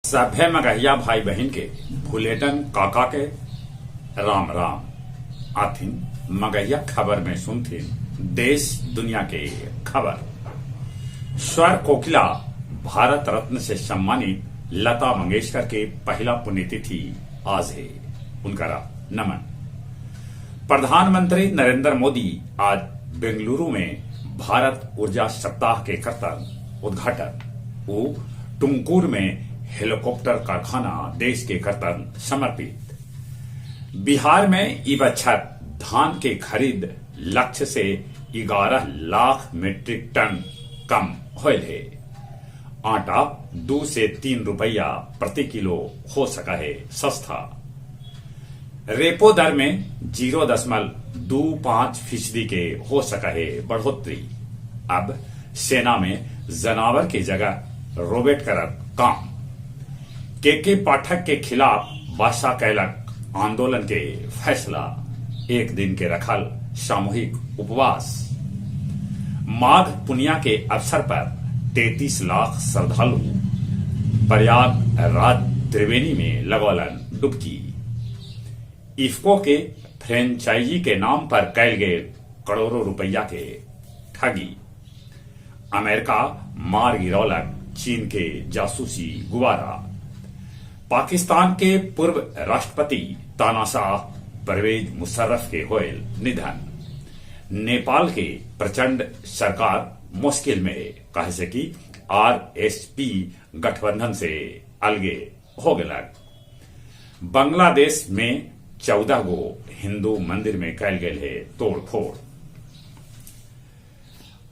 सभे मगहिया भाई बहन के फुलेटन काका के राम राम आथिन मगहिया खबर में सुनथिन देश दुनिया के खबर। स्वर कोकिला भारत रत्न से सम्मानित लता मंगेशकर के पहला पुण्यतिथि आज है, उनका नमन। प्रधानमंत्री नरेंद्र मोदी आज बेंगलुरु में भारत ऊर्जा सप्ताह के करतन उद्घाटन वो टुमकुर में हेलीकॉप्टर कारखाना देश के करतन समर्पित। बिहार में ई बछर धान के खरीद लक्ष्य से 11 लाख मीट्रिक टन कम होल है। आटा 2 से 3 रुपया प्रति किलो हो सका है सस्ता। रेपो दर में 0.25% के हो सका है बढ़ोतरी। अब सेना में जनावर की जगह रोबोट करत काम। के पाठक के खिलाफ बादशाह कैलक आंदोलन के फैसला। 1 दिन के रखल सामूहिक उपवास। माघ पुनिया के अवसर पर 33 लाख श्रद्धालु प्रयागराज त्रिवेणी में लगौलन डुबकी। इफ्को के फ्रेंचाइजी के नाम पर कैल गए करोड़ों रुपया के ठगी। अमेरिका मार गिरौलक चीन के जासूसी गुबारा। पाकिस्तान के पूर्व राष्ट्रपति तानाशाह परवेज मुशर्रफ के होयल निधन। नेपाल के प्रचंड सरकार मुश्किल में है, कहे से कि आरएसपी गठबंधन से अलगे हो गया। बांग्लादेश में 14 गो हिंदू मंदिर में कैल गए है तोड़फोड़।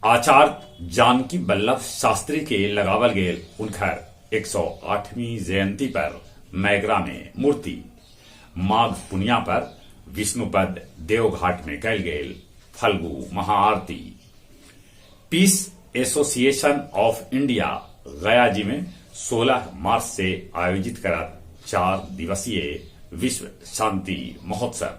आचार्य जानकी वल्लभ शास्त्री के लगावल गेल उनकर 108वीं जयंती पर मैगरा में मूर्ति। माघ पुनिया पर विष्णुपद देवघाट में कैल गेल फल्गु महाआरती। पीस एसोसिएशन ऑफ इंडिया गया जी में 16 मार्च से आयोजित करत 4 दिवसीय विश्व शांति महोत्सव।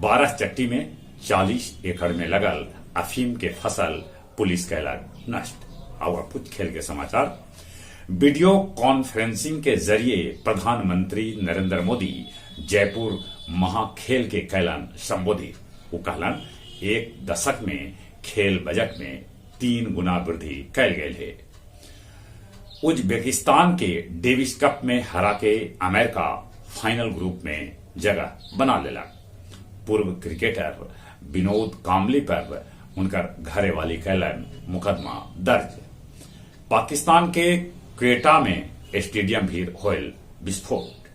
12 चट्टी में 40 एकड़ में लगल अफीम के फसल पुलिस कैलक नष्ट। और कुछ खेल के समाचार। वीडियो कॉन्फ्रेंसिंग के जरिए प्रधानमंत्री नरेंद्र मोदी जयपुर महाखेल के कैलन संबोधित। वो कहलन 1 दशक में खेल बजट में 3 गुना वृद्धि कैल गई है। उज्बेकिस्तान के डेविस कप में हरा के अमेरिका फाइनल ग्रुप में जगह बना लेला। पूर्व क्रिकेटर विनोद कांबली पर उनकर घरे वाली कैलन मुकदमा दर्ज। पाकिस्तान के क्वेटा में स्टेडियम भी होयल विस्फोट।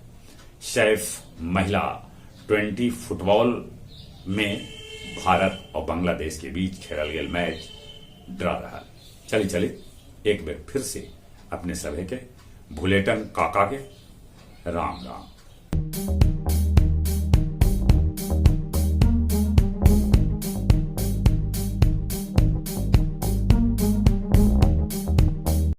सैफ महिला 20 फुटबॉल में भारत और बांग्लादेश के बीच खेलल गेल मैच ड्रा रहा। चली एक बार फिर से अपने सभी के भुलेटन काका के राम राम।